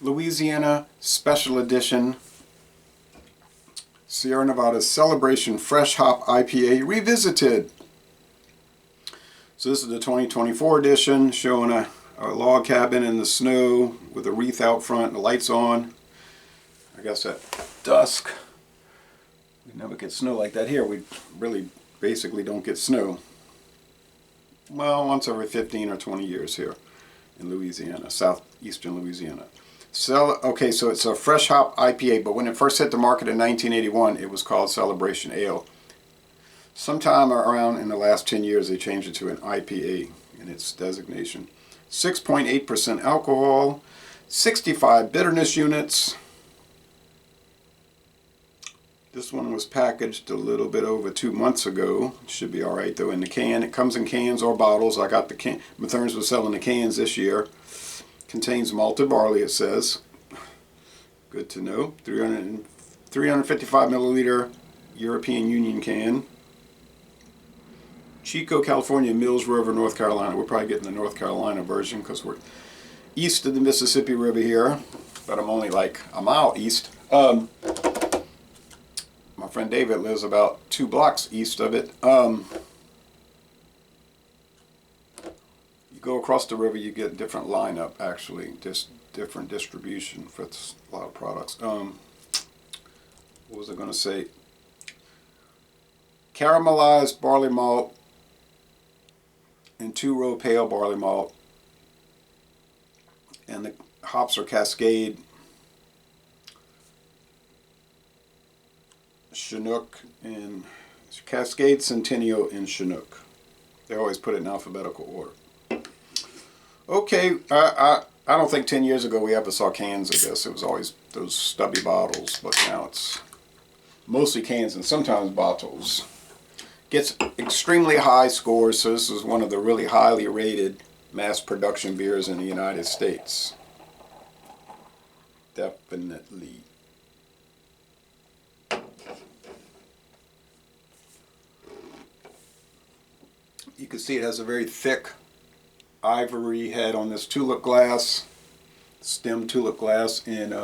Louisiana Special Edition Sierra Nevada Celebration Fresh Hop IPA Revisited. So this is the 2024 edition, showing a log cabin in the snow with a wreath out front and the lights on. I guess at dusk. We never get snow like that here. We really basically don't get snow. Well, once every 15 or 20 years here in Louisiana, southeastern Louisiana. Okay, so it's a fresh hop IPA, but when it first hit the market in 1981, it was called Celebration Ale. Sometime around in the last 10 years, they changed it to an IPA in its designation. 6.8% alcohol, 65 bitterness units. This one was packaged a little bit over 2 months ago. Should be all right though in the can. It comes in cans or bottles. I got the can. Matherns was selling the cans this year. Contains malted barley, it says. Good to know. 355 milliliter European Union can. Chico, California, Mills River, North Carolina. We're probably getting the North Carolina version because we're east of the Mississippi River here. But I'm only like a mile east. My friend David lives about 2 blocks east of it. You go across the river, you get a different lineup, actually, just different distribution for a lot of products. What was I going to say? Caramelized barley malt and 2-row pale barley malt, and the hops are Cascade, Chinook, and Cascade, Centennial, and Chinook. They always put it in alphabetical order. Okay, I don't think 10 years ago we ever saw cans of this. It was always those stubby bottles, but now it's mostly cans and sometimes bottles. Gets extremely high scores, so this is one of the really highly rated mass production beers in the United States. Definitely. You can see it has a very thick ivory head on this tulip glass, stem tulip glass, and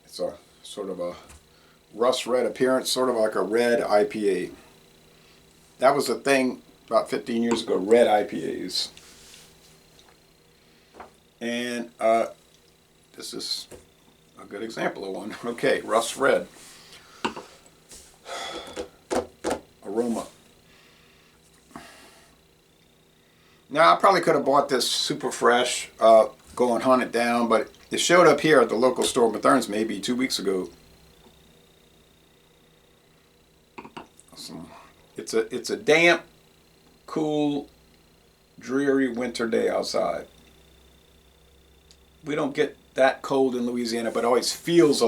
it's a sort of a rust red appearance, sort of like a red IPA. That was a thing about 15 years ago, red IPAs. And this is a good example of one. Okay, rust red. Aroma. Now, I probably could have bought this super fresh, go and hunt it down, but it showed up here at the local store, Matherns, maybe 2 weeks ago. It's a damp, cool, dreary winter day outside. We don't get that cold in Louisiana, but it always feels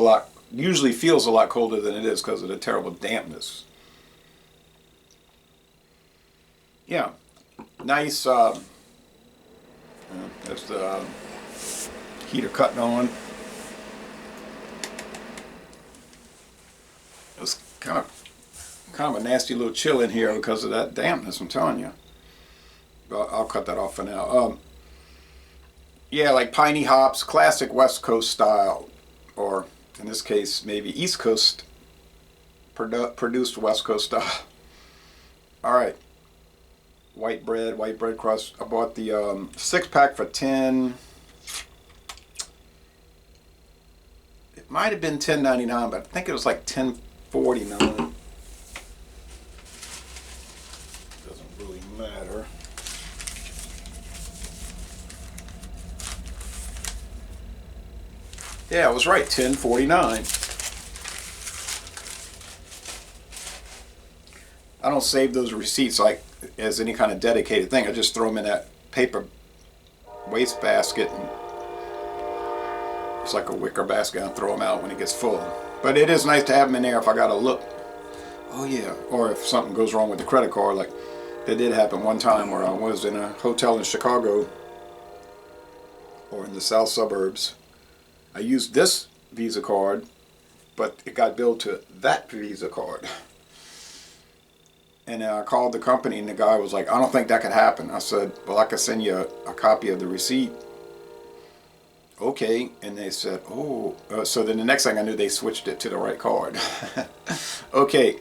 usually feels a lot colder than it is because of the terrible dampness. Yeah. Nice, there's the heater cutting on. It was kind of a nasty little chill in here because of that dampness, I'm telling you. But I'll cut that off for now. Yeah, like piney hops, classic West Coast style, or in this case, maybe East Coast produced West Coast style. All right. White bread crust. I bought the 6-pack for 10. It might have been $10.99, but I think it was like $10.49. Doesn't really matter. Yeah, I was right, $10.49. I don't save those receipts like as any kind of dedicated thing. I just throw them in that paper waste basket, and it's like a wicker basket. I throw them out when it gets full. But it is nice to have them in there if I gotta look. Oh yeah, or if something goes wrong with the credit card, like that did happen one time where I was in a hotel in Chicago or in the south suburbs. I used this Visa card, but it got billed to that Visa card. And I called the company, and the guy was like, I don't think that could happen. I said, well, I could send you a copy of the receipt okay, and they said, oh, so then the next thing I knew, they switched it to the right card. Okay,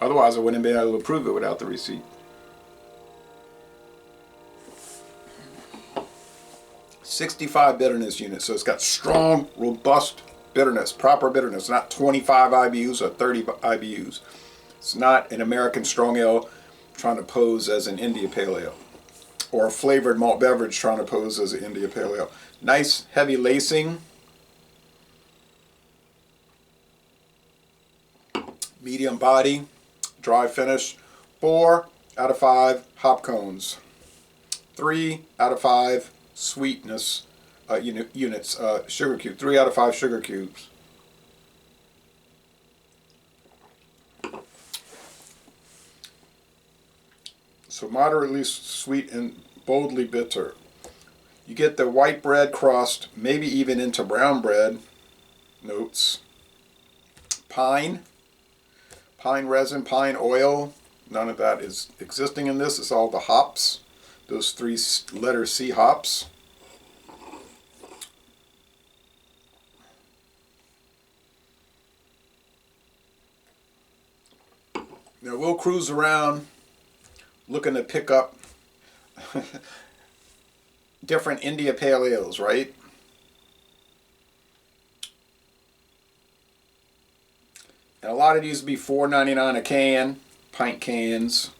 otherwise I wouldn't have been able to approve it without the receipt. 65 bitterness units, so it's got strong, robust bitterness, proper bitterness, not 25 IBUs or 30 IBUs. It's not an American strong ale trying to pose as an India Pale Ale, or a flavored malt beverage trying to pose as an India Pale Ale. Nice heavy lacing, medium body, dry finish. 4 out of 5 hop cones, 3 out of 5 sweetness units, sugar cube, 3 out of 5 sugar cubes. So moderately sweet and boldly bitter. You get the white bread crust, maybe even into brown bread notes. Pine resin, pine oil. None of that is existing in this. It's all the hops, those 3 letter C hops. Now we'll cruise around looking to pick up different India Pale Ales, right? And a lot of these will be $4.99 a can, pint cans.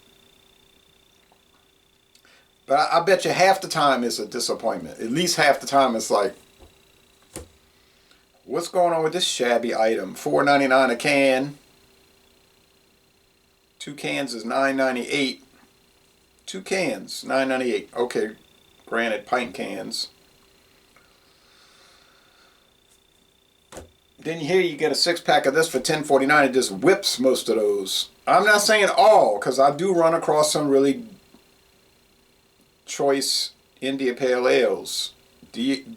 But I bet you half the time it's a disappointment. At least half the time it's like, what's going on with this shabby item? $4.99 a can. 2 cans is $9.98. 2 cans, $9.98. Okay, granted, pint cans. Then here you get a 6-pack of this for $10.49. It just whips most of those. I'm not saying all, because I do run across some really choice India Pale Ales,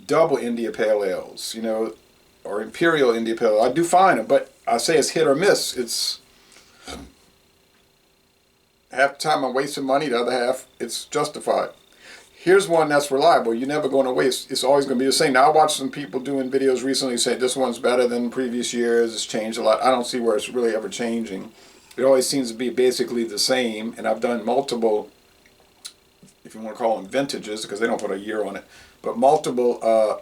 double India Pale Ales, you know, or Imperial India Pale Ale. I do find them, but I say it's hit or miss. It's half the time I'm wasting money, the other half it's justified. Here's one that's reliable. You're never going to waste. It's always going to be the same. Now I watched some people doing videos recently say this one's better than previous years. It's changed a lot. I don't see where it's really ever changing. It always seems to be basically the same. And I've done multiple, if you want to call them vintages, because they don't put a year on it, but multiple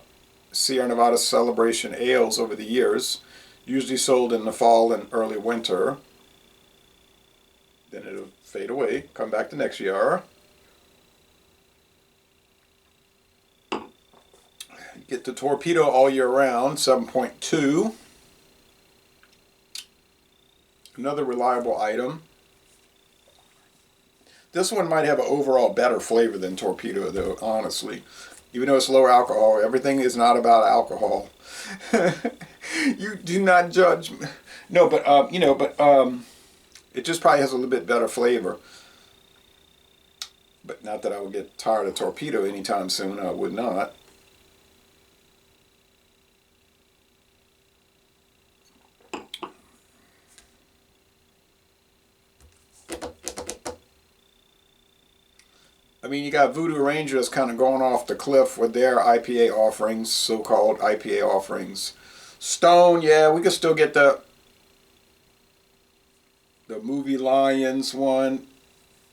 Sierra Nevada Celebration ales over the years, usually sold in the fall and early winter. Then it'll fade away, come back the next year. Get the Torpedo all year round, 7.2. Another reliable item. This one might have an overall better flavor than Torpedo, though, honestly. Even though it's lower alcohol, everything is not about alcohol. You do not judge. No, but, it just probably has a little bit better flavor. But not that I would get tired of Torpedo anytime soon. I would not. I mean, you got Voodoo Ranger that's kind of going off the cliff with their IPA offerings, so-called IPA offerings. Stone, yeah, we could still get the Movie Lions one,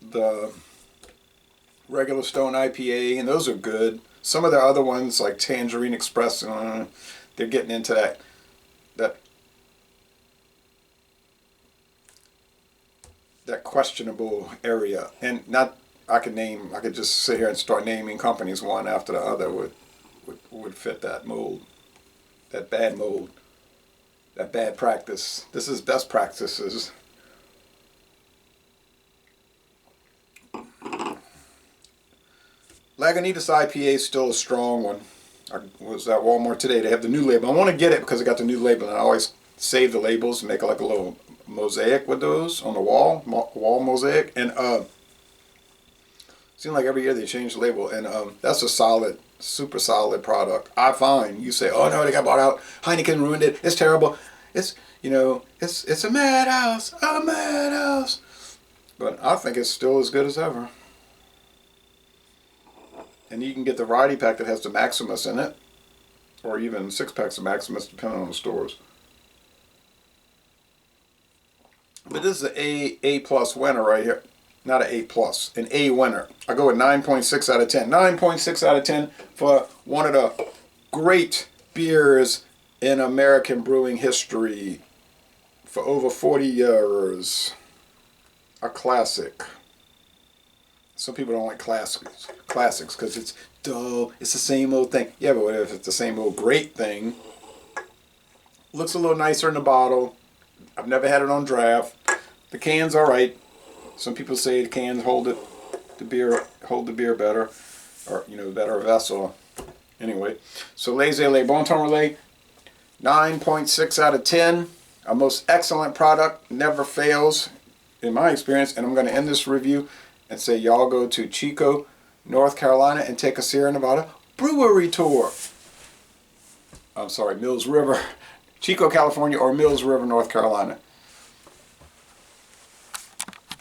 the regular Stone IPA, and those are good. Some of the other ones, like Tangerine Express, they're getting into that questionable area. And not, I could just sit here and start naming companies one after the other would fit that mold, that bad mold, that bad practice. This is best practices. Lagunitas IPA is still a strong one. I was at Walmart today. They have the new label. I want to get it because I got the new label, and I always save the labels and make like a little mosaic with those on the wall mosaic. And it seems like every year they change the label, and that's a solid, super solid product. I find you say, oh no, they got bought out. Heineken ruined it. It's terrible. It's it's a madhouse, a madhouse. But I think it's still as good as ever. And you can get the variety pack that has the Maximus in it. or even 6-packs of Maximus, depending on the stores. But this is an A plus winner right here. Not an A plus, an A winner. I go with 9.6 out of 10. 9.6 out of 10 for one of the great beers in American brewing history for over 40 years. A classic. Some people don't like classics because it's dull. It's the same old thing. Yeah, but what if it's the same old great thing? Looks a little nicer in the bottle. I've never had it on draft. The can's all right. Some people say the cans hold the beer better, or better vessel. Anyway, so Les Bon Ton Relais, 9.6 out of 10. A most excellent product, never fails in my experience. And I'm going to end this review and say y'all go to Chico, North Carolina, and take a Sierra Nevada brewery tour. I'm sorry, Mills River, Chico, California, or Mills River, North Carolina.